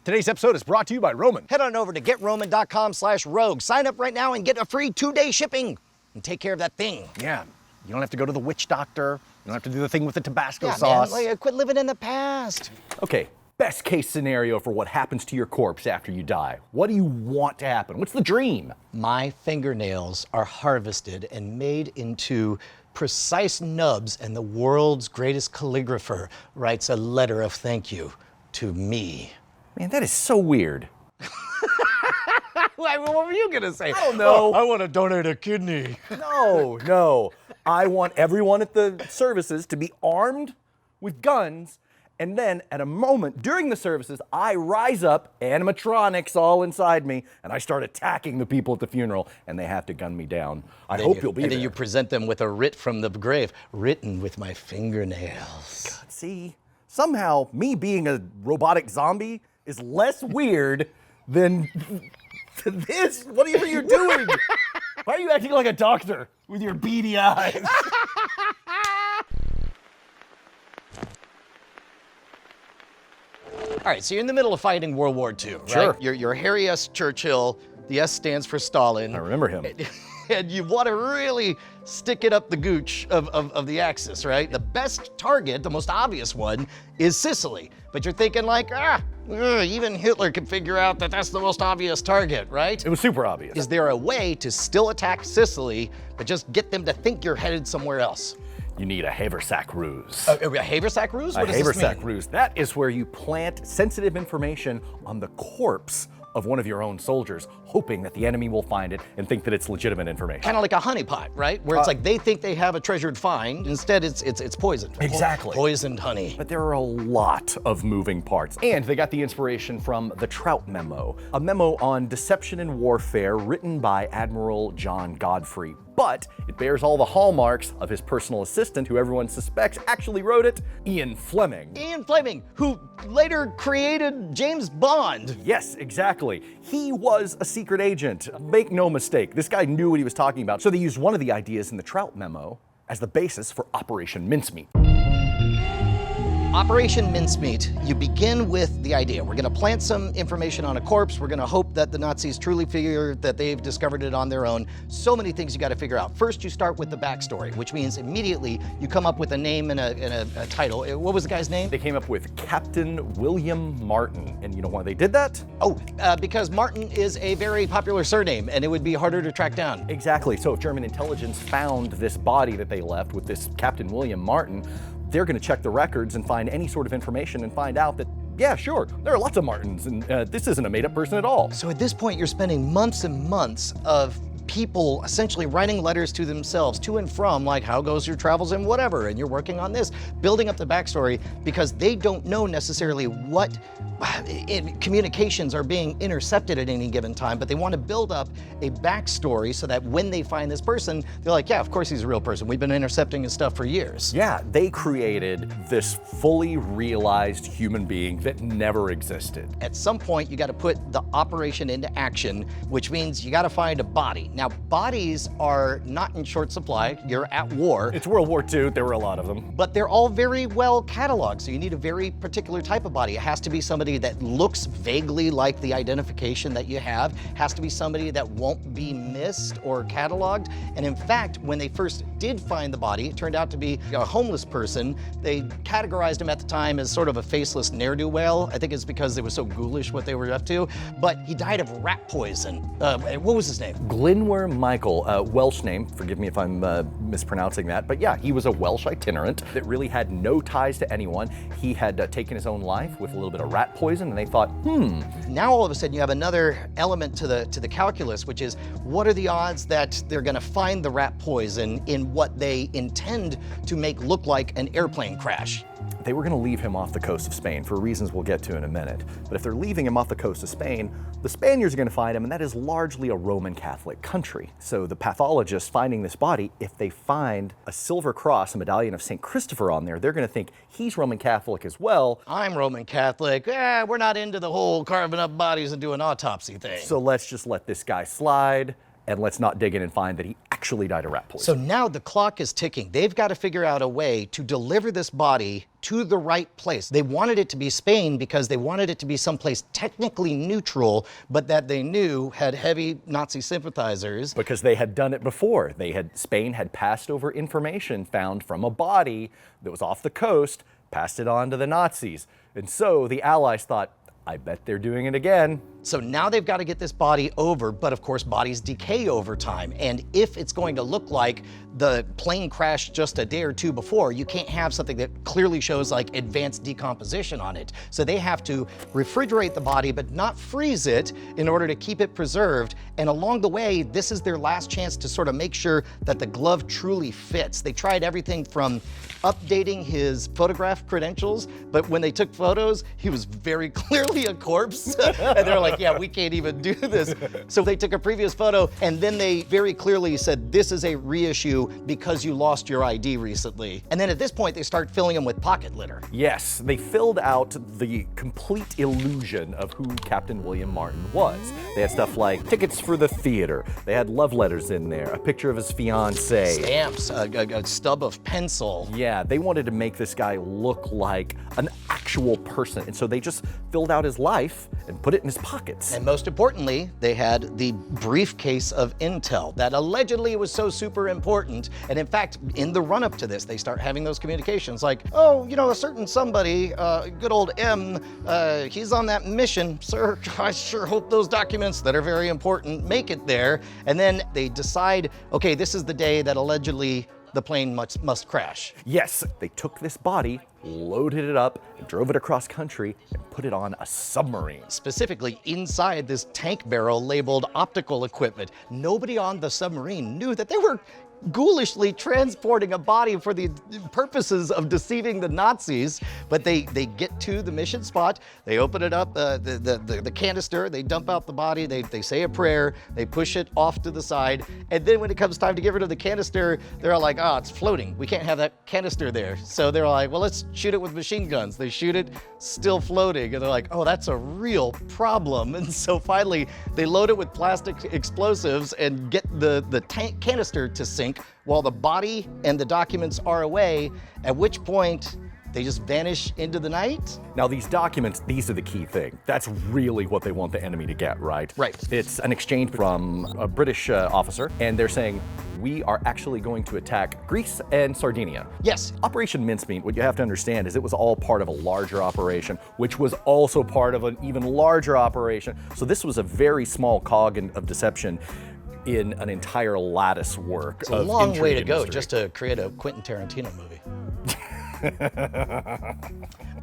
Today's episode is brought to you by Roman. Head on over to GetRoman.com/rogue. Sign up right now and get a free 2-day shipping. And take care of that thing. Yeah, you don't have to go to the witch doctor. You don't have to do the thing with the Tabasco sauce. Man, like, quit living in the past. Okay, best case scenario for what happens to your corpse after you die. What do you want to happen? What's the dream? My fingernails are harvested and made into precise nubs, and the world's greatest calligrapher writes a letter of thank you to me. Man, that is so weird. What were you gonna say? I don't know. Oh, I want to donate a kidney. No. I want everyone at the services to be armed with guns, and then at a moment during the services, I rise up, animatronics all inside me, and I start attacking the people at the funeral, and they have to gun me down. I hope you'll be there. And then you present them with a writ from the grave, written with my fingernails. God, see, somehow me being a robotic zombie is less weird than this. Whatever you're doing. Why are you acting like a doctor with your beady eyes? All right, so you're in the middle of fighting World War II, right? Sure. You're Harry S. Churchill. The S stands for Stalin. I remember him. And you want to really stick it up the gooch of the axis, right? The best target, the most obvious one, is Sicily. But you're thinking like, even Hitler can figure out that that's the most obvious target, right? It was super obvious. Is there a way to still attack Sicily, but just get them to think you're headed somewhere else? You need a haversack ruse. A haversack ruse? What does this mean? A haversack ruse. That is where you plant sensitive information on the corpse of one of your own soldiers, hoping that the enemy will find it and think that it's legitimate information. Kind of like a honeypot, right? Where it's like they think they have a treasured find. Instead, it's poisoned. Exactly. Poisoned honey. But there are a lot of moving parts. And they got the inspiration from the Trout Memo, a memo on deception and warfare written by Admiral John Godfrey. But it bears all the hallmarks of his personal assistant, who everyone suspects actually wrote it, Ian Fleming. Ian Fleming, who later created James Bond. Yes, exactly. He was a secret agent. Make no mistake, this guy knew what he was talking about. So they used one of the ideas in the Trout Memo as the basis for Operation Mincemeat. Operation Mincemeat, you begin with the idea. We're gonna plant some information on a corpse. We're gonna hope that the Nazis truly figure that they've discovered it on their own. So many things you gotta figure out. First, you start with the backstory, which means immediately you come up with a name and a title. What was the guy's name? They came up with Captain William Martin. And you know why they did that? Oh, because Martin is a very popular surname and it would be harder to track down. Exactly. So if German intelligence found this body that they left with this Captain William Martin, they're going to check the records and find any sort of information and find out that, yeah, sure, there are lots of Martins, and this isn't a made-up person at all. So at this point, you're spending months and months of people essentially writing letters to themselves to and from, like, how goes your travels and whatever, and you're working on this, building up the backstory, because they don't know necessarily what communications are being intercepted at any given time, but they want to build up a backstory so that when they find this person, they're like, yeah, of course he's a real person. We've been intercepting his stuff for years. Yeah, they created this fully realized human being that never existed. At some point, you got to put the operation into action, which means you got to find a body. Now, bodies are not in short supply. You're at war. It's World War II. There were a lot of them. But they're all very well cataloged, so you need a very particular type of body. It has to be somebody that looks vaguely like the identification that you have. It has to be somebody that won't be missed or cataloged. And in fact, when they first did find the body, it turned out to be a homeless person. They categorized him at the time as sort of a faceless ne'er-do-well. I think it's because they were so ghoulish what they were up to. But he died of rat poison. What was his name? Glenwer Michael, Welsh name. Forgive me if I'm mispronouncing that. But yeah, he was a Welsh itinerant that really had no ties to anyone. He had taken his own life with a little bit of rat poison, and they thought, Now all of a sudden you have another element to the calculus, which is what are the odds that they're going to find the rat poison in what they intend to make look like an airplane crash? They were going to leave him off the coast of Spain for reasons we'll get to in a minute. But if they're leaving him off the coast of Spain, the Spaniards are going to find him, and that is largely a Roman Catholic country. So the pathologists finding this body, if they find a silver cross, a medallion of St. Christopher on there, they're going to think he's Roman Catholic as well. I'm Roman Catholic. We're not into the whole carving up bodies and doing autopsy thing. So let's just let this guy slide, and let's not dig in and find that he actually actually died of rat poison. So now the clock is ticking. They've got to figure out a way to deliver this body to the right place. They wanted it to be Spain because they wanted it to be someplace technically neutral, but that they knew had heavy Nazi sympathizers. Because they had done it before. Spain had passed over information found from a body that was off the coast, passed it on to the Nazis. And so the Allies thought, I bet they're doing it again. So now they've got to get this body over, but of course bodies decay over time. And if it's going to look like the plane crashed just a day or two before, you can't have something that clearly shows like advanced decomposition on it. So they have to refrigerate the body, but not freeze it in order to keep it preserved. And along the way, this is their last chance to sort of make sure that the glove truly fits. They tried everything from updating his photograph credentials, but when they took photos, he was very clearly a corpse. And they're like, yeah, we can't even do this. So they took a previous photo and then they very clearly said, this is a reissue because you lost your ID recently. And then at this point, they start filling them with pocket litter. Yes, they filled out the complete illusion of who Captain William Martin was. They had stuff like tickets for the theater. They had love letters in there, a picture of his fiancée. Stamps, a stub of pencil. Yeah, they wanted to make this guy look like an actual person. And so they just filled out his life and put it in his pockets. And most importantly, they had the briefcase of intel that allegedly was so super important. And in fact, in the run-up to this, they start having those communications like, oh, you know, a certain somebody, good old M, he's on that mission. Sir, I sure hope those documents that are very important make it there. And then they decide, okay, this is the day that allegedly the plane must crash. Yes, they took this body, loaded it up, and drove it across country and put it on a submarine. Specifically inside this tank barrel labeled optical equipment. Nobody on the submarine knew that they were ghoulishly transporting a body for the purposes of deceiving the Nazis, but they get to the mission spot, they open it up, the canister, they dump out the body, they say a prayer, they push it off to the side, and then when it comes time to get rid of the canister, they're all like, oh, it's floating, we can't have that canister there. So they're like, well, let's shoot it with machine guns. They shoot it, still floating, and they're like, oh, that's a real problem. And so finally, they load it with plastic explosives and get the canister to sink while the body and the documents are away, at which point they just vanish into the night. Now these documents, these are the key thing. That's really what they want the enemy to get, right? Right. It's an exchange from a British officer, and they're saying, we are actually going to attack Greece and Sardinia. Yes. Operation Mincemeat, what you have to understand is it was all part of a larger operation, which was also part of an even larger operation. So this was a very small cog of deception in an entire lattice work. It's a long way to go just to create a Quentin Tarantino movie.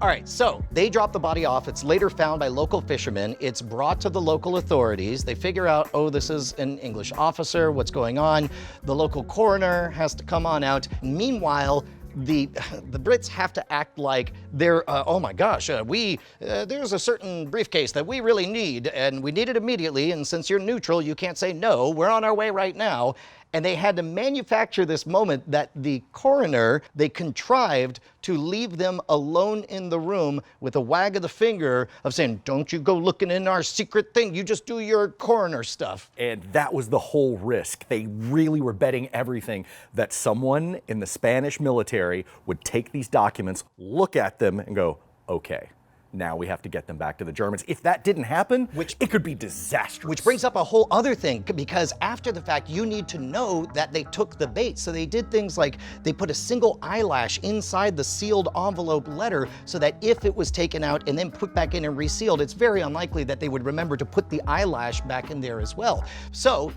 All right, so they drop the body off. It's later found by local fishermen. It's brought to the local authorities. They figure out, oh, this is an English officer. What's going on? The local coroner has to come on out. Meanwhile, the Brits have to act like they're, oh my gosh, there's a certain briefcase that we really need, and we need it immediately, and since you're neutral, you can't say no, we're on our way right now. And they had to manufacture this moment that the coroner, they contrived to leave them alone in the room with a wag of the finger of saying, don't you go looking in our secret thing, you just do your coroner stuff. And that was the whole risk. They really were betting everything that someone in the Spanish military would take these documents, look at them, and go, okay. Now we have to get them back to the Germans. If that didn't happen, it could be disastrous. Which brings up a whole other thing, because after the fact, you need to know that they took the bait. So they did things like they put a single eyelash inside the sealed envelope letter so that if it was taken out and then put back in and resealed, it's very unlikely that they would remember to put the eyelash back in there as well. So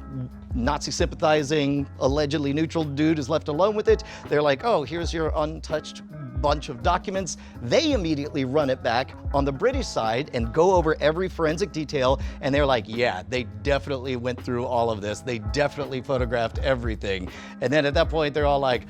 Nazi sympathizing, allegedly neutral dude is left alone with it. They're like, oh, here's your untouched bunch of documents. They immediately run it back on the British side and go over every forensic detail. And they're like, yeah, they definitely went through all of this. They definitely photographed everything. And then at that point, they're all like,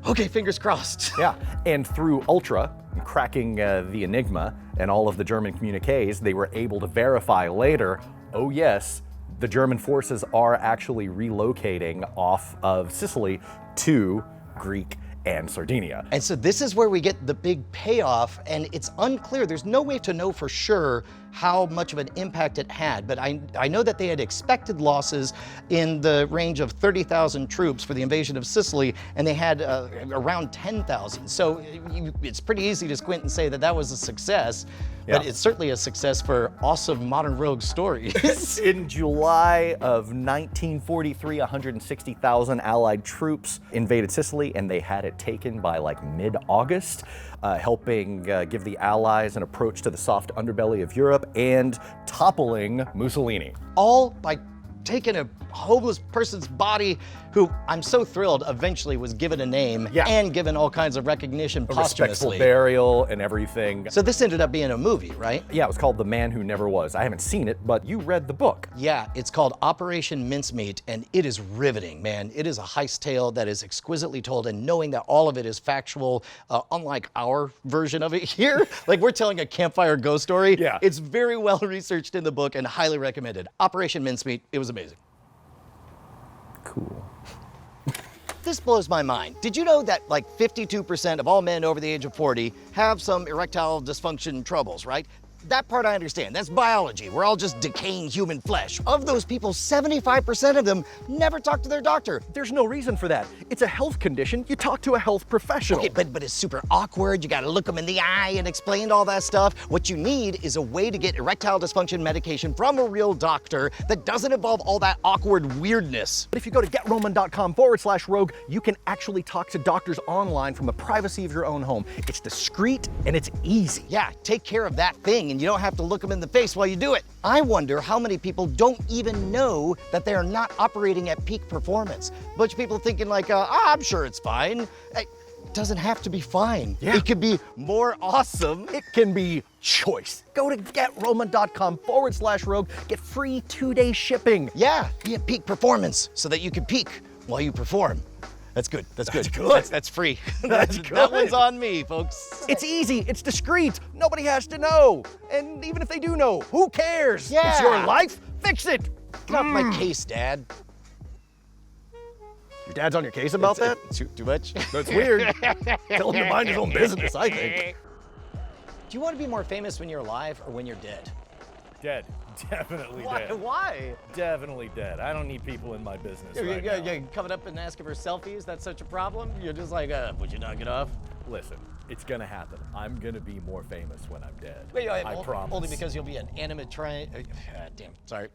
okay, fingers crossed. Yeah, and through Ultra, cracking the enigma and all of the German communiques, they were able to verify later, oh yes, the German forces are actually relocating off of Sicily to Greek and Sardinia. And so this is where we get the big payoff, and it's unclear. There's no way to know for sure how much of an impact it had, but I know that they had expected losses in the range of 30,000 troops for the invasion of Sicily, and they had around 10,000. So it's pretty easy to squint and say that that was a success, but it's certainly a success for awesome modern rogue stories. In July of 1943, 160,000 Allied troops invaded Sicily, and they had it taken by like mid-August, helping give the Allies an approach to the soft underbelly of Europe and toppling Mussolini. All by taking a homeless person's body who I'm so thrilled eventually was given a name and given all kinds of recognition posthumously. Respectful burial and everything. So this ended up being a movie, right? Yeah, it was called The Man Who Never Was. I haven't seen it, but you read the book. Yeah, it's called Operation Mincemeat, and it is riveting, man. It is a heist tale that is exquisitely told, and knowing that all of it is factual, unlike our version of it here, like we're telling a campfire ghost story. Yeah. It's very well researched in the book and highly recommended. Operation Mincemeat, it was amazing. Cool. This blows my mind. Did you know that like 52% of all men over the age of 40 have some erectile dysfunction troubles, right? That part I understand. That's biology. We're all just decaying human flesh. Of those people, 75% of them never talk to their doctor. There's no reason for that. It's a health condition. You talk to a health professional. Okay, but it's super awkward. You gotta look them in the eye and explain all that stuff. What you need is a way to get erectile dysfunction medication from a real doctor that doesn't involve all that awkward weirdness. But if you go to GetRoman.com/rogue, you can actually talk to doctors online from the privacy of your own home. It's discreet and it's easy. Yeah, take care of that thing and you don't have to look them in the face while you do it. I wonder how many people don't even know that they are not operating at peak performance. A bunch of people thinking like, I'm sure it's fine. It doesn't have to be fine. Yeah. It could be more awesome. It can be choice. Go to GetRoman.com/rogue, get free 2-day shipping. Yeah, be at peak performance so that you can peak while you perform. That's good. That's good. That's good. That's free. That's good. That one's on me, folks. It's easy, it's discreet, nobody has to know. And even if they do know, who cares? Yeah. It's your life, fix it. Get off my case, Dad. Your dad's on your case about that? Too much? That's weird. Tell him to mind his own business, I think. Do you want to be more famous when you're alive or when you're dead? Dead. Definitely dead. Why? Definitely dead. I don't need people in my business right now. You're coming up and asking for selfies? That's such a problem? You're just like, would you knock it off? Listen, it's gonna happen. I'm gonna be more famous when I'm dead. Wait, I promise. Only because you'll be an animator. Damn, sorry.